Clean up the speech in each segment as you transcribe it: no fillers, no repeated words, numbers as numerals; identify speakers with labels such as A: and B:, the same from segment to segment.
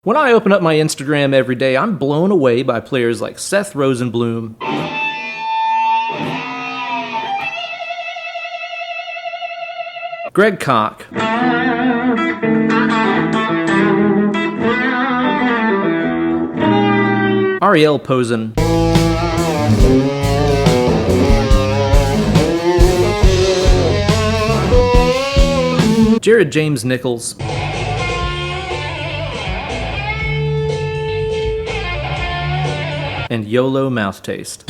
A: When I open up my Instagram every day, I'm blown away by players like Seth Rosenblum, Greg Koch, Ariel Posen, Jared James Nichols, and YOLO Mouth Taste.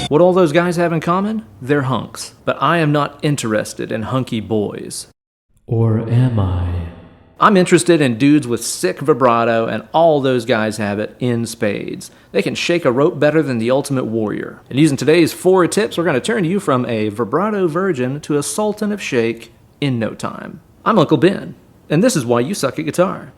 A: What all those guys have in common? They're hunks. But I am not interested in hunky boys.
B: Or am I?
A: I'm interested in dudes with sick vibrato, and all those guys have it in spades. They can shake a rope better than the Ultimate Warrior. And using today's 4 tips, we're going to turn you from a vibrato virgin to a sultan of shake in no time. I'm Uncle Ben, and this is why you suck at guitar.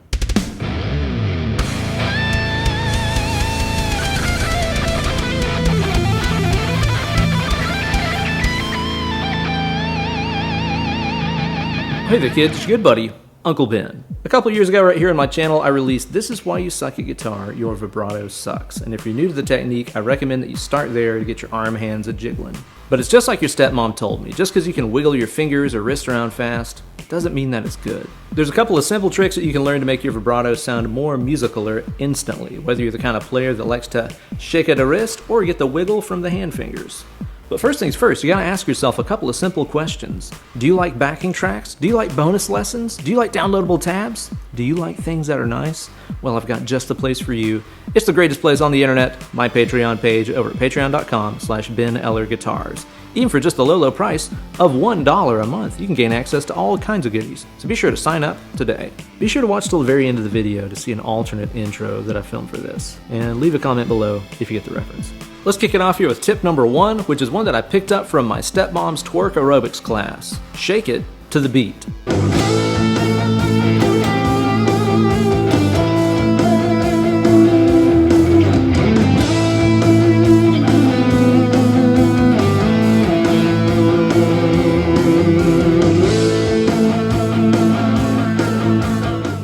A: Hey there kids, it's your good buddy, Uncle Ben. A couple years ago right here on my channel, I released This Is Why You Suck at Guitar, Your Vibrato Sucks. And if you're new to the technique, I recommend that you start there to get your arm hands a-jiggling. But it's just like your stepmom told me, just because you can wiggle your fingers or wrist around fast, doesn't mean that it's good. There's a couple of simple tricks that you can learn to make your vibrato sound more musicaler instantly, whether you're the kind of player that likes to shake at a wrist or get the wiggle from the hand fingers. But first things first, you gotta ask yourself a couple of simple questions. Do you like backing tracks? Do you like bonus lessons? Do you like downloadable tabs? Do you like things that are nice? Well, I've got just the place for you. It's the greatest place on the internet, my Patreon page over at patreon.com/Ben Eller Guitars. Even for just the low price of $1 a month, you can gain access to all kinds of goodies. So be sure to sign up today. Be sure to watch till the very end of the video to see an alternate intro that I filmed for this. And leave a comment below if you get the reference. Let's kick it off here with tip number 1, which is one that I picked up from my stepmom's twerk aerobics class. Shake it to the beat.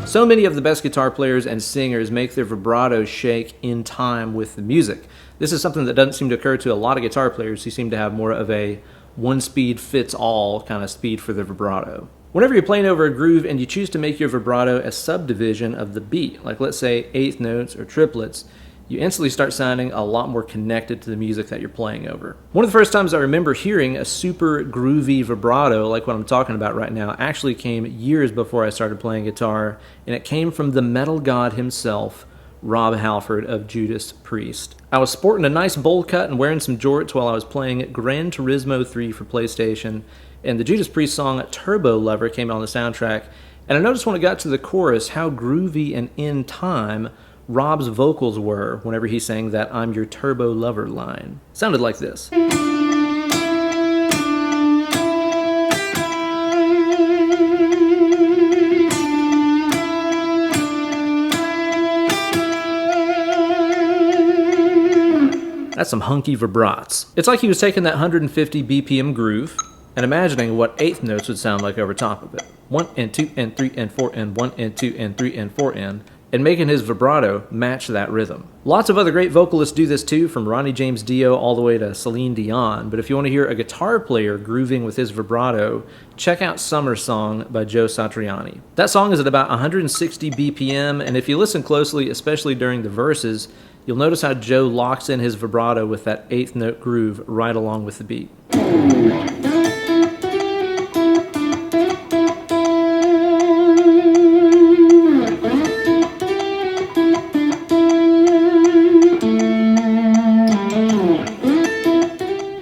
A: So many of the best guitar players and singers make their vibrato shake in time with the music. This is something that doesn't seem to occur to a lot of guitar players who seem to have more of a one-speed-fits-all kind of speed for their vibrato. Whenever you're playing over a groove and you choose to make your vibrato a subdivision of the beat, like let's say eighth notes or triplets, you instantly start sounding a lot more connected to the music that you're playing over. One of the first times I remember hearing a super groovy vibrato like what I'm talking about right now actually came years before I started playing guitar, and it came from the metal god himself, Rob Halford of Judas Priest. I was sporting a nice bowl cut and wearing some jorts while I was playing Gran Turismo 3 for PlayStation, and the Judas Priest song Turbo Lover came on the soundtrack, and I noticed when it got to the chorus how groovy and in time Rob's vocals were whenever he sang that "I'm your turbo lover" line. Sounded like this. That's some hunky vibrats. It's like he was taking that 150 BPM groove and imagining what eighth notes would sound like over top of it. 1 and 2 and 3 and 4 and 1 and 2 and 3 and 4 and making his vibrato match that rhythm. Lots of other great vocalists do this too, from Ronnie James Dio all the way to Celine Dion, but if you want to hear a guitar player grooving with his vibrato, check out Summer Song by Joe Satriani. That song is at about 160 BPM, and if you listen closely, especially during the verses, you'll notice how Joe locks in his vibrato with that eighth note groove right along with the beat.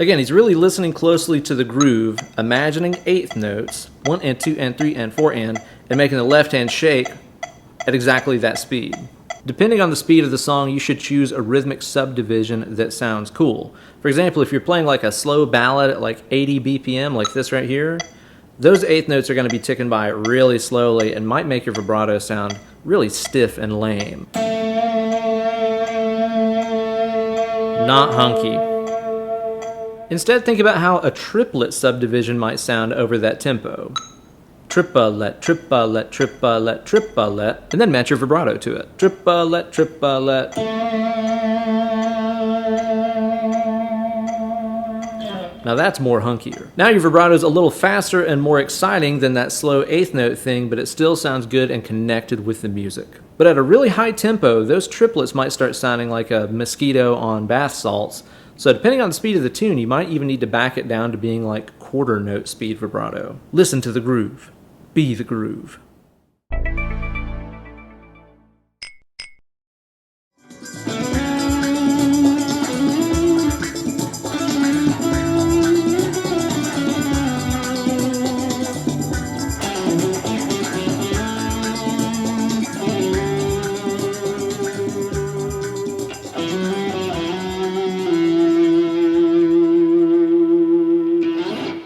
A: Again, he's really listening closely to the groove, imagining eighth notes, 1 and 2 and 3 and 4 and making the left hand shake at exactly that speed. Depending on the speed of the song, you should choose a rhythmic subdivision that sounds cool. For example, if you're playing like a slow ballad at like 80 BPM, like this right here, those eighth notes are going to be ticking by really slowly and might make your vibrato sound really stiff and lame. Not hunky. Instead, think about how a triplet subdivision might sound over that tempo. triplet, triplet, triplet, triplet, and then match your vibrato to it. Triplet, triplet. Now that's more hunkier. Now your vibrato is a little faster and more exciting than that slow eighth note thing, but it still sounds good and connected with the music. But at a really high tempo, those triplets might start sounding like a mosquito on bath salts. So depending on the speed of the tune, you might even need to back it down to being like quarter note speed vibrato. Listen to the groove. Be the groove.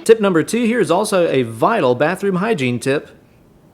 A: Tip number 2 here is also a vital bathroom hygiene tip.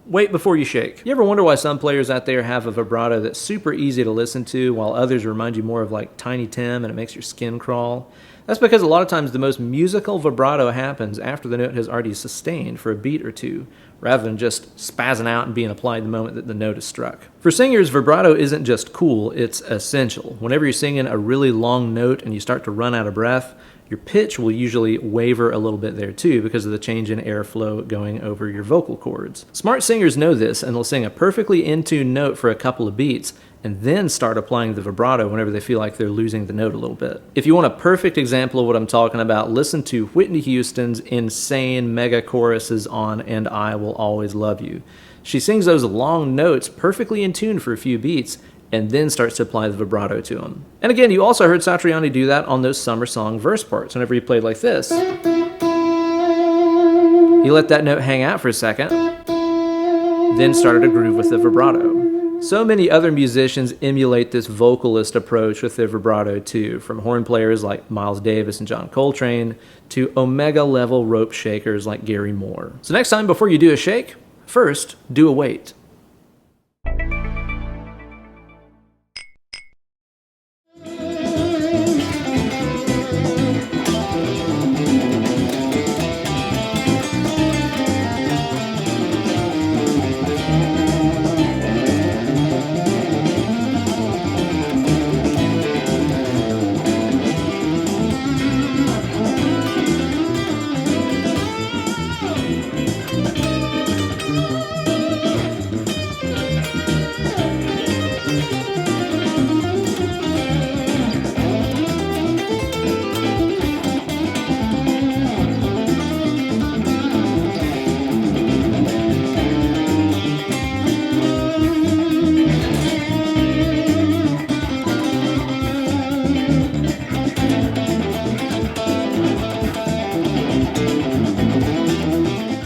A: Wait before you shake. You ever wonder why some players out there have a vibrato that's super easy to listen to while others remind you more of like Tiny Tim and it makes your skin crawl? That's because a lot of times the most musical vibrato happens after the note has already sustained for a beat or two, rather than just spazzing out and being applied the moment that the note is struck. For singers, vibrato isn't just cool, it's essential. Whenever you're singing a really long note and you start to run out of breath, your pitch will usually waver a little bit there too because of the change in airflow going over your vocal cords. Smart singers know this and they'll sing a perfectly in-tune note for a couple of beats and then start applying the vibrato whenever they feel like they're losing the note a little bit. If you want a perfect example of what I'm talking about, listen to Whitney Houston's insane mega choruses on And I Will Always Love You. She sings those long notes perfectly in tune for a few beats and then starts to apply the vibrato to them. And again, you also heard Satriani do that on those summer song verse parts. Whenever he played like this, he let that note hang out for a second, then started to groove with the vibrato. So many other musicians emulate this vocalist approach with their vibrato too, from horn players like Miles Davis and John Coltrane to omega level rope shakers like Gary Moore. So next time before you do a shake, first do a wait.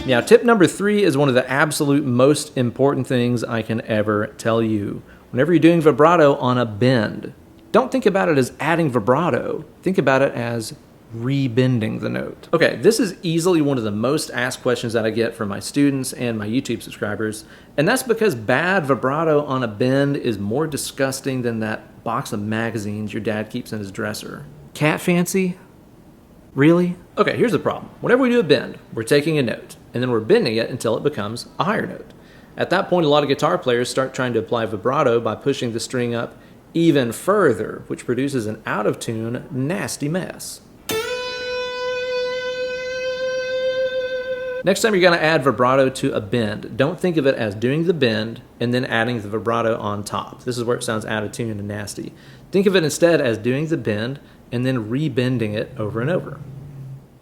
A: Now, tip number 3 is one of the absolute most important things I can ever tell you. Whenever you're doing vibrato on a bend, don't think about it as adding vibrato. Think about it as rebending the note. Okay, this is easily one of the most asked questions that I get from my students and my YouTube subscribers, and that's because bad vibrato on a bend is more disgusting than that box of magazines your dad keeps in his dresser. Cat fancy? Really? Okay, here's the problem. Whenever we do a bend, we're taking a note, and then we're bending it until it becomes a higher note. At that point, a lot of guitar players start trying to apply vibrato by pushing the string up even further, which produces an out-of-tune, nasty mess. Next time you're going to add vibrato to a bend, don't think of it as doing the bend and then adding the vibrato on top. This is where it sounds out of tune and nasty. Think of it instead as doing the bend and then rebending it over and over.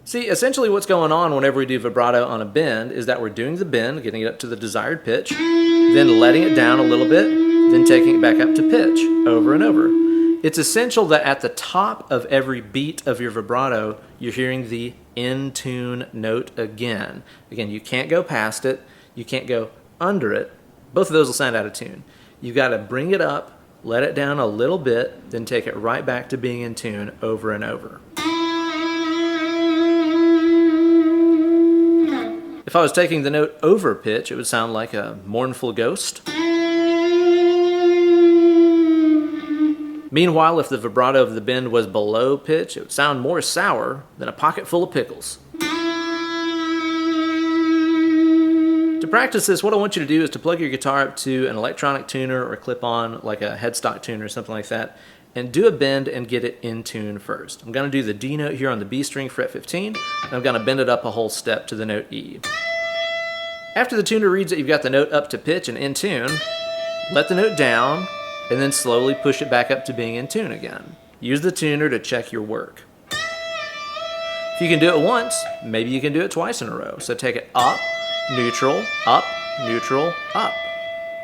A: See, essentially what's going on whenever we do vibrato on a bend is that we're doing the bend, getting it up to the desired pitch, then letting it down a little bit, then taking it back up to pitch over and over. It's essential that at the top of every beat of your vibrato, you're hearing the in-tune note again. Again, you can't go past it, you can't go under it. Both of those will sound out of tune. You've got to bring it up, let it down a little bit, then take it right back to being in tune over and over. If I was taking the note over pitch, it would sound like a mournful ghost. Meanwhile, if the vibrato of the bend was below pitch, it would sound more sour than a pocket full of pickles. To practice this, what I want you to do is to plug your guitar up to an electronic tuner or clip-on, like a headstock tuner or something like that, and do a bend and get it in tune first. I'm going to do the D note here on the B string, fret 15, and I'm going to bend it up a whole step to the note E. After the tuner reads that you've got the note up to pitch and in tune, let the note down, and then slowly push it back up to being in tune again. Use the tuner to check your work. If you can do it once, maybe you can do it twice in a row. So take it up, neutral, up, neutral, up.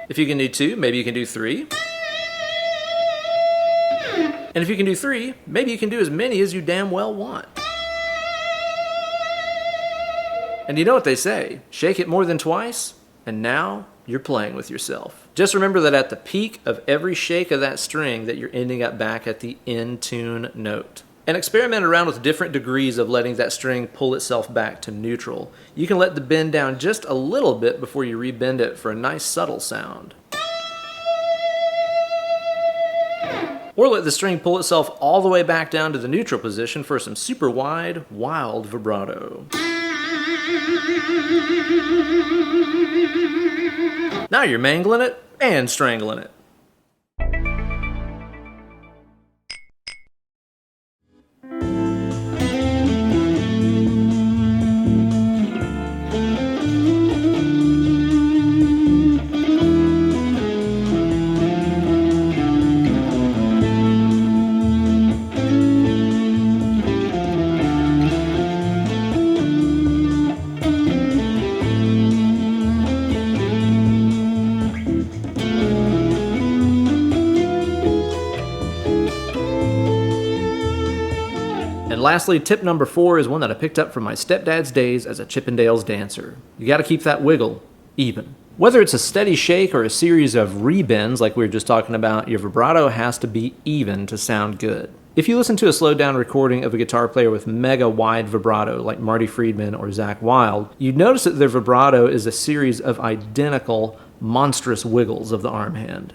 A: If you can do 2, maybe you can do 3. And if you can do 3, maybe you can do as many as you damn well want. And you know what they say, shake it more than twice, and now you're playing with yourself. Just remember that at the peak of every shake of that string that you're ending up back at the in tune note. And experiment around with different degrees of letting that string pull itself back to neutral. You can let the bend down just a little bit before you rebend it for a nice subtle sound. Or let the string pull itself all the way back down to the neutral position for some super wide, wild vibrato. Now you're mangling it and strangling it. And lastly, tip number 4 is one that I picked up from my stepdad's days as a Chippendales dancer. You gotta keep that wiggle even. Whether it's a steady shake or a series of rebends like we were just talking about, your vibrato has to be even to sound good. If you listen to a slowed down recording of a guitar player with mega wide vibrato like Marty Friedman or Zakk Wylde, you'd notice that their vibrato is a series of identical, monstrous wiggles of the arm hand.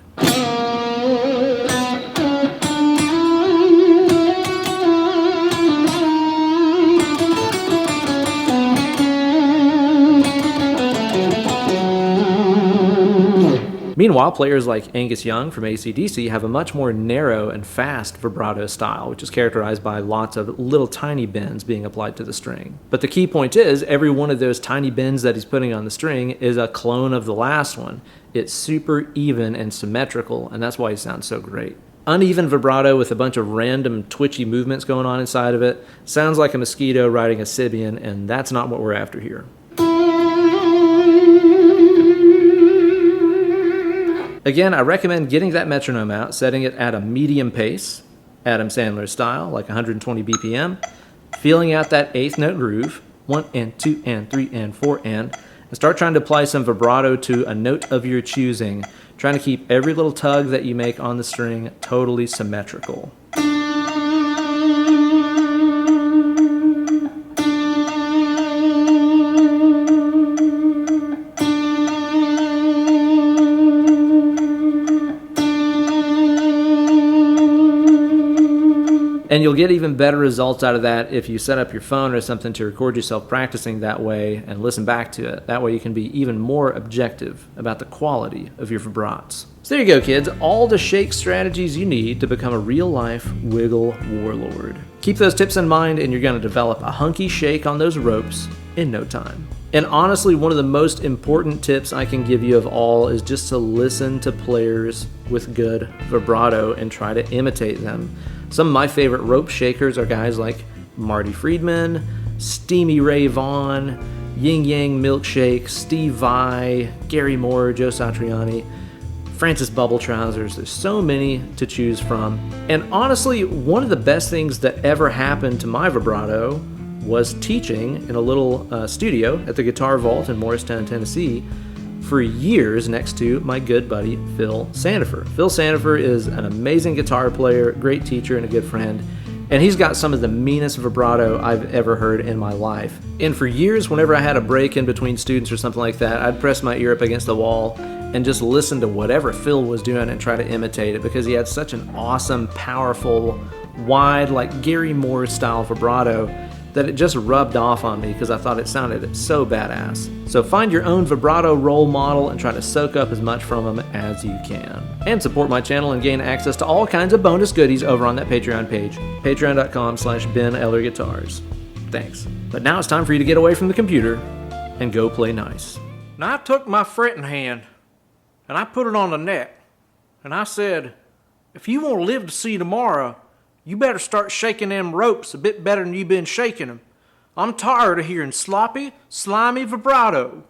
A: Meanwhile, players like Angus Young from AC/DC have a much more narrow and fast vibrato style, which is characterized by lots of little tiny bends being applied to the string. But the key point is, every one of those tiny bends that he's putting on the string is a clone of the last one. It's super even and symmetrical, and that's why he sounds so great. Uneven vibrato with a bunch of random twitchy movements going on inside of it sounds like a mosquito riding a Sibian, and that's not what we're after here. Again, I recommend getting that metronome out, setting it at a medium pace, Adam Sandler style, like 120 BPM, feeling out that 8th note groove, 1 and 2 and 3 and 4 and start trying to apply some vibrato to a note of your choosing, trying to keep every little tug that you make on the string totally symmetrical. And you'll get even better results out of that if you set up your phone or something to record yourself practicing that way and listen back to it. That way you can be even more objective about the quality of your vibrats. So there you go, kids. All the shake strategies you need to become a real-life wiggle warlord. Keep those tips in mind and you're going to develop a hunky shake on those ropes in no time. And honestly, one of the most important tips I can give you of all is just to listen to players with good vibrato and try to imitate them. Some of my favorite rope shakers are guys like Marty Friedman, Stevie Ray Vaughan, Yngwie Milkshake, Steve Vai, Gary Moore, Joe Satriani, Francis Bubble Trousers. There's so many to choose from. And honestly, one of the best things that ever happened to my vibrato was teaching in a little studio at the Guitar Vault in Morristown, Tennessee, for years next to my good buddy Phil Sandifer. Phil Sandifer is an amazing guitar player, great teacher, and a good friend, and he's got some of the meanest vibrato I've ever heard in my life. And for years, whenever I had a break in between students or something like that, I'd press my ear up against the wall and just listen to whatever Phil was doing and try to imitate it, because he had such an awesome, powerful, wide, like Gary Moore style vibrato that it just rubbed off on me because I thought it sounded so badass. So find your own vibrato role model and try to soak up as much from them as you can. And support my channel and gain access to all kinds of bonus goodies over on that Patreon page, patreon.com/Ben Eller Guitars. Thanks. But now it's time for you to get away from the computer and go play nice.
C: Now I took my fretting hand and I put it on the neck and I said, if you want to live to see tomorrow, you better start shaking them ropes a bit better than you've been shaking them. I'm tired of hearing sloppy, slimy vibrato.